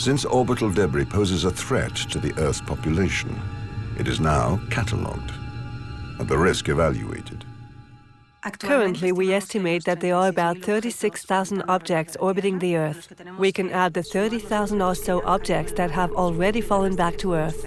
Since orbital debris poses a threat to the Earth's population, it is now catalogued and the risk evaluated. Currently, we estimate that there are about 36,000 objects orbiting the Earth. We can add the 30,000 or so objects that have already fallen back to Earth.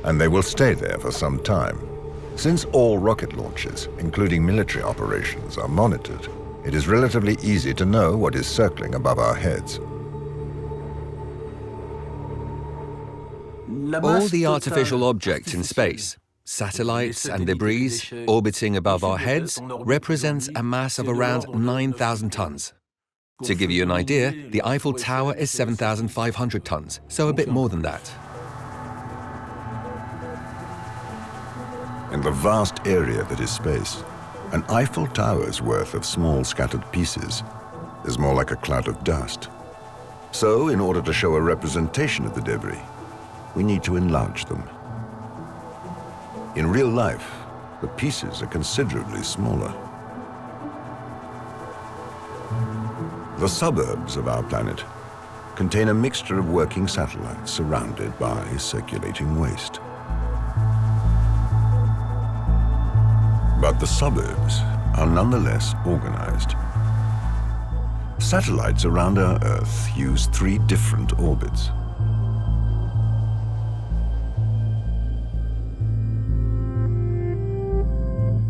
And they will stay there for some time. Since all rocket launches, including military operations, are monitored, it is relatively easy to know what is circling above our heads. All the artificial objects in space, satellites and debris orbiting above our heads, represents a mass of around 9,000 tons. To give you an idea, the Eiffel Tower is 7,500 tons, so a bit more than that. In the vast area that is space, an Eiffel Tower's worth of small scattered pieces is more like a cloud of dust. So, in order to show a representation of the debris, we need to enlarge them. In real life, the pieces are considerably smaller. The suburbs of our planet contain a mixture of working satellites surrounded by circulating waste. But the suburbs are nonetheless organized. Satellites around our Earth use 3 different orbits.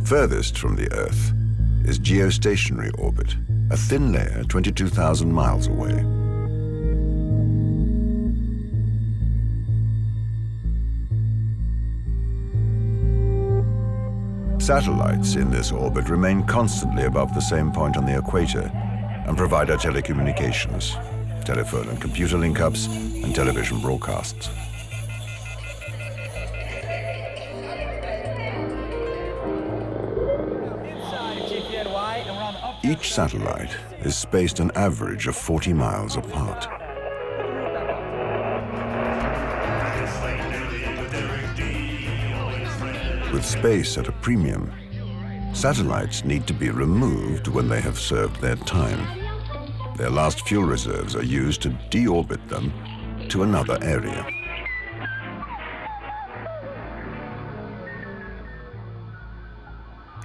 Furthest from the Earth is geostationary orbit, a thin layer 22,000 miles away. Satellites in this orbit remain constantly above the same point on the equator and provide our telecommunications, telephone and computer link-ups, and television broadcasts. Each satellite is spaced an average of 40 miles apart. With space at a premium, satellites need to be removed when they have served their time. Their last fuel reserves are used to deorbit them to another area.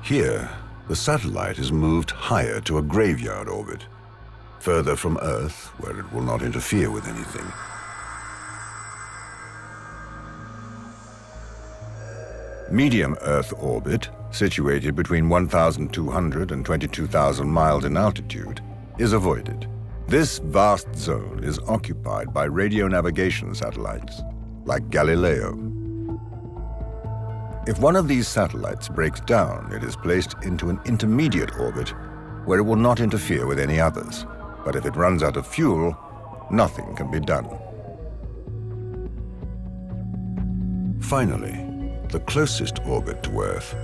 Here, the satellite is moved higher to a graveyard orbit, further from Earth, where it will not interfere with anything. Medium Earth orbit, situated between 1,200 and 22,000 miles in altitude, is avoided. This vast zone is occupied by radio navigation satellites, like Galileo. If one of these satellites breaks down, it is placed into an intermediate orbit where it will not interfere with any others. But if it runs out of fuel, nothing can be done. Finally, the closest orbit to Earth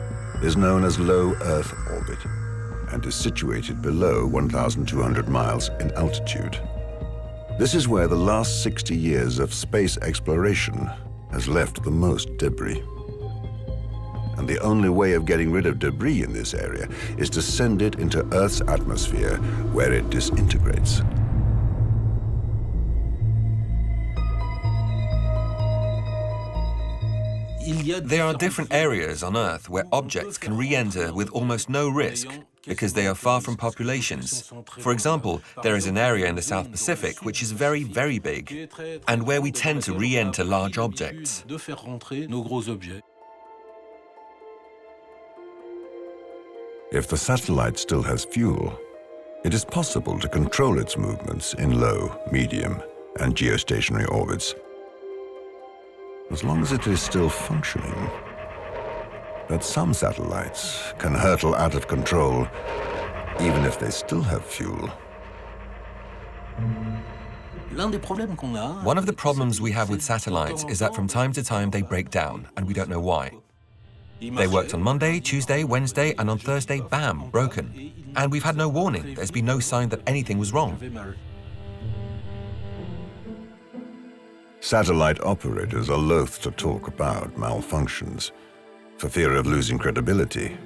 is known as low Earth orbit and is situated below 1,200 miles in altitude. This is where the last 60 years of space exploration has left the most debris. And the only way of getting rid of debris in this area is to send it into Earth's atmosphere, where it disintegrates. There are different areas on Earth where objects can re-enter with almost no risk because they are far from populations. For example, there is an area in the South Pacific which is very, very big, and where we tend to re-enter large objects. If the satellite still has fuel, it is possible to control its movements in low, medium, and geostationary orbits, as long as it is still functioning. But some satellites can hurtle out of control even if they still have fuel. One of the problems we have with satellites is that from time to time they break down, and we don't know why. They worked on Monday, Tuesday, Wednesday, and on Thursday, bam, broken. And we've had no warning. There's been no sign that anything was wrong. Satellite operators are loath to talk about malfunctions for fear of losing credibility.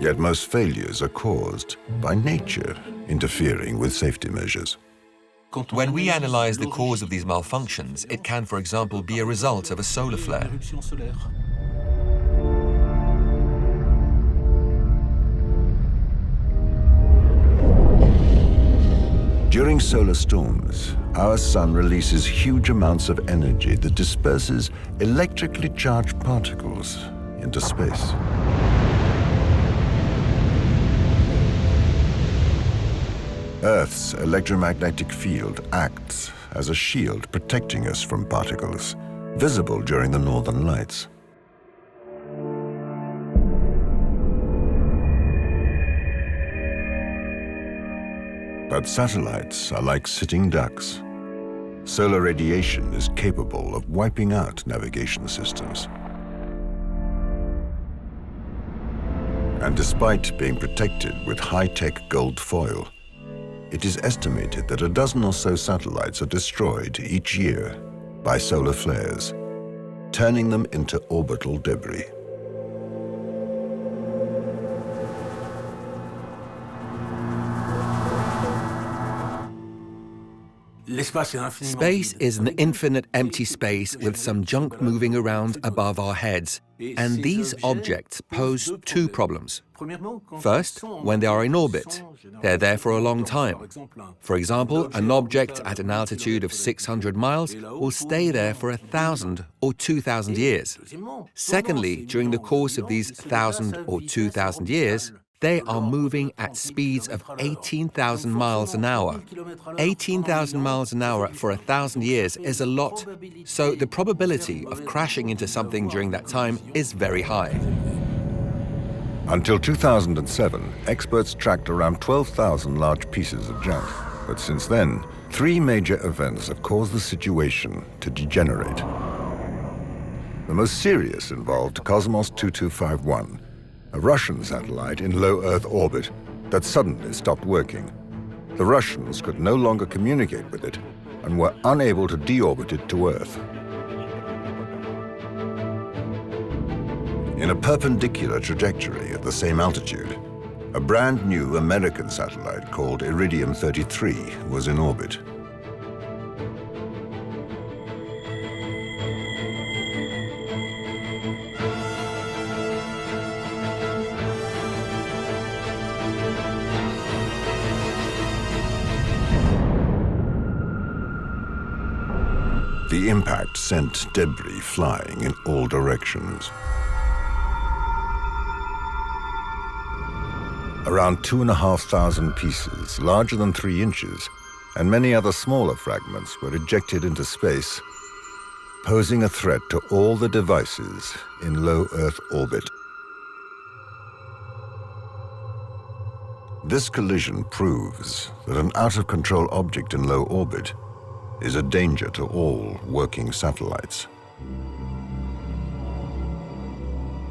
Yet most failures are caused by nature interfering with safety measures. When we analyze the cause of these malfunctions, it can, for example, be a result of a solar flare. During solar storms, our sun releases huge amounts of energy that disperses electrically charged particles into space. Earth's electromagnetic field acts as a shield protecting us from particles, visible during the northern lights. But satellites are like sitting ducks. Solar radiation is capable of wiping out navigation systems. And despite being protected with high-tech gold foil, it is estimated that a dozen or so satellites are destroyed each year by solar flares, turning them into orbital debris. Space is an infinite empty space with some junk moving around above our heads. And these objects pose two problems. First, when they are in orbit, they're there for a long time. For example, an object at an altitude of 600 miles will stay there for 1,000 or 2,000 years. Secondly, during the course of these 1,000 or 2,000 years, they are moving at speeds of 18,000 miles an hour. 18,000 miles an hour for 1,000 years is a lot, so the probability of crashing into something during that time is very high. Until 2007, experts tracked around 12,000 large pieces of junk. But since then, 3 major events have caused the situation to degenerate. The most serious involved Kosmos 2251, a Russian satellite in low Earth orbit that suddenly stopped working. The Russians could no longer communicate with it and were unable to deorbit it to Earth. In a perpendicular trajectory at the same altitude, a brand new American satellite called Iridium 33 was in orbit. The impact sent debris flying in all directions. Around 2,500 pieces, larger than 3 inches, and many other smaller fragments were ejected into space, posing a threat to all the devices in low Earth orbit. This collision proves that an out-of-control object in low orbit is a danger to all working satellites.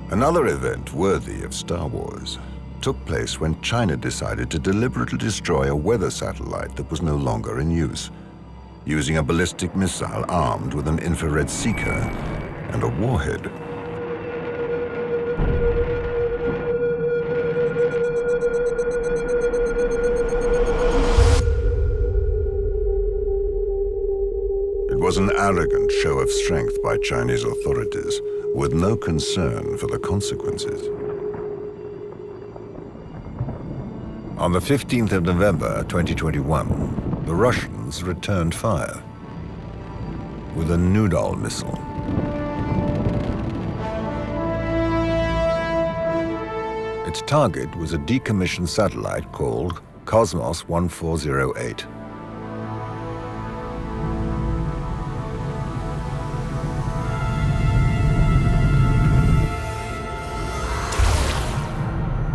Another event worthy of Star Wars took place when China decided to deliberately destroy a weather satellite that was no longer in use, using a ballistic missile armed with an infrared seeker and a warhead. It was an arrogant show of strength by Chinese authorities, with no concern for the consequences. On the 15th of November 2021, the Russians returned fire with a Noodle missile. Its target was a decommissioned satellite called Kosmos 1408.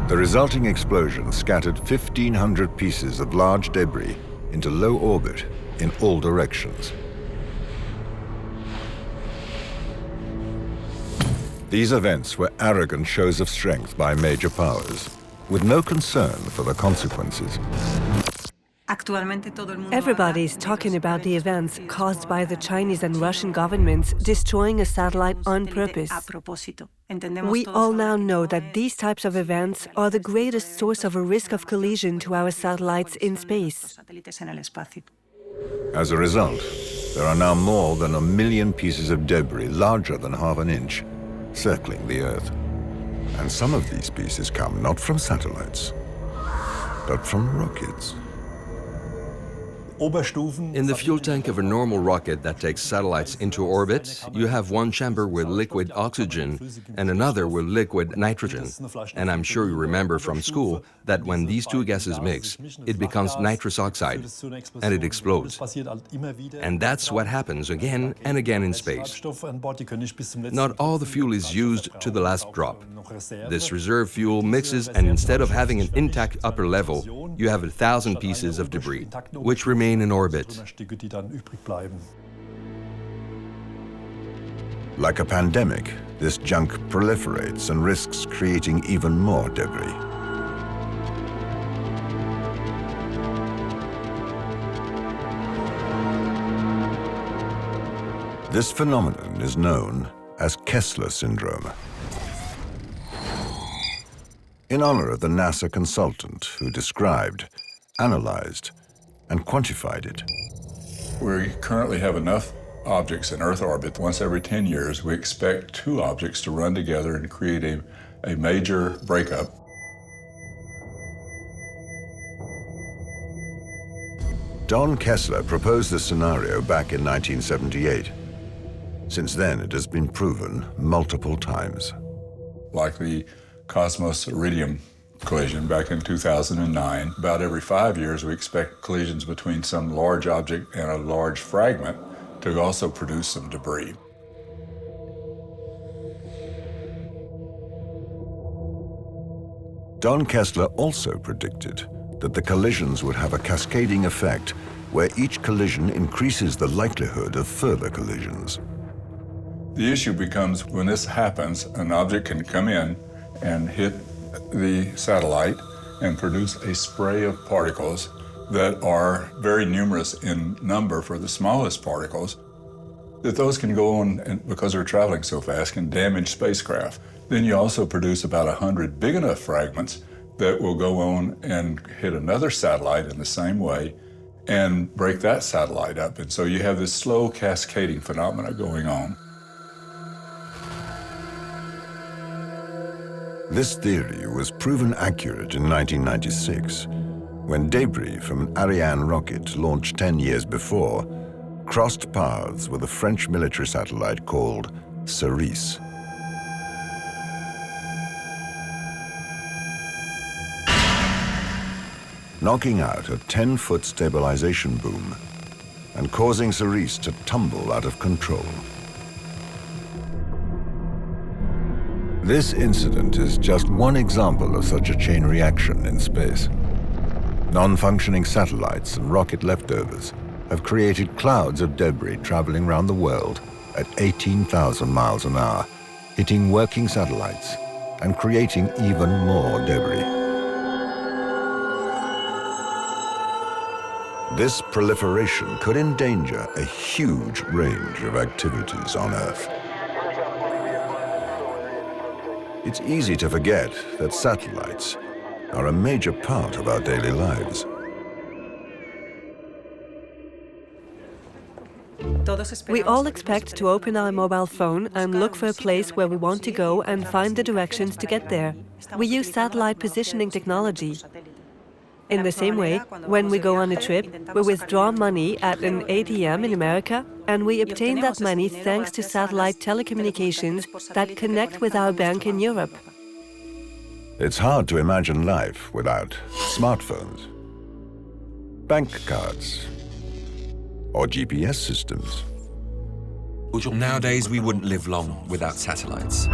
The resulting explosion scattered 1,500 pieces of large debris into low orbit in all directions. These events were arrogant shows of strength by major powers, with no concern for the consequences. Everybody is talking about the events caused by the Chinese and Russian governments destroying a satellite on purpose. We all now know that these types of events are the greatest source of a risk of collision to our satellites in space. As a result, there are now more than 1 million pieces of debris larger than half an inch circling the Earth. And some of these pieces come not from satellites, but from rockets. In the fuel tank of a normal rocket that takes satellites into orbit, you have one chamber with liquid oxygen and another with liquid nitrogen. And I'm sure you remember from school that when these two gases mix, it becomes nitrous oxide, and it explodes. And that's what happens again and again in space. Not all the fuel is used to the last drop. This reserve fuel mixes, and instead of having an intact upper level, you have 1,000 pieces of debris, which remain in orbit. Like a pandemic, this junk proliferates and risks creating even more debris. This phenomenon is known as Kessler Syndrome, in honor of the NASA consultant who described, analyzed, and quantified it. We currently have enough objects in Earth orbit. Once every 10 years, we expect 2 objects to run together and create a major breakup. Don Kessler proposed this scenario back in 1978. Since then, it has been proven multiple times. Like the Kosmos Iridium collision back in 2009. About every 5 years, we expect collisions between some large object and a large fragment to also produce some debris. Don Kessler also predicted that the collisions would have a cascading effect where each collision increases the likelihood of further collisions. The issue becomes when this happens, an object can come in and hit the satellite and produce a spray of particles that are very numerous in number for the smallest particles, that those can go on, and because they're traveling so fast, can damage spacecraft. Then you also produce about 100 big enough fragments that will go on and hit another satellite in the same way and break that satellite up. And so you have this slow cascading phenomena going on. This theory was proven accurate in 1996, when debris from an Ariane rocket launched 10 years before crossed paths with a French military satellite called Cerise. Knocking out a 10-foot stabilization boom and causing Cerise to tumble out of control. This incident is just one example of such a chain reaction in space. Non-functioning satellites and rocket leftovers have created clouds of debris traveling around the world at 18,000 miles an hour, hitting working satellites and creating even more debris. This proliferation could endanger a huge range of activities on Earth. It's easy to forget that satellites are a major part of our daily lives. We all expect to open our mobile phone and look for a place where we want to go and find the directions to get there. We use satellite positioning technology. In the same way, when we go on a trip, we withdraw money at an ATM in America, and we obtain that money thanks to satellite telecommunications that connect with our bank in Europe. It's hard to imagine life without smartphones, bank cards, or GPS systems. Nowadays, we wouldn't live long without satellites.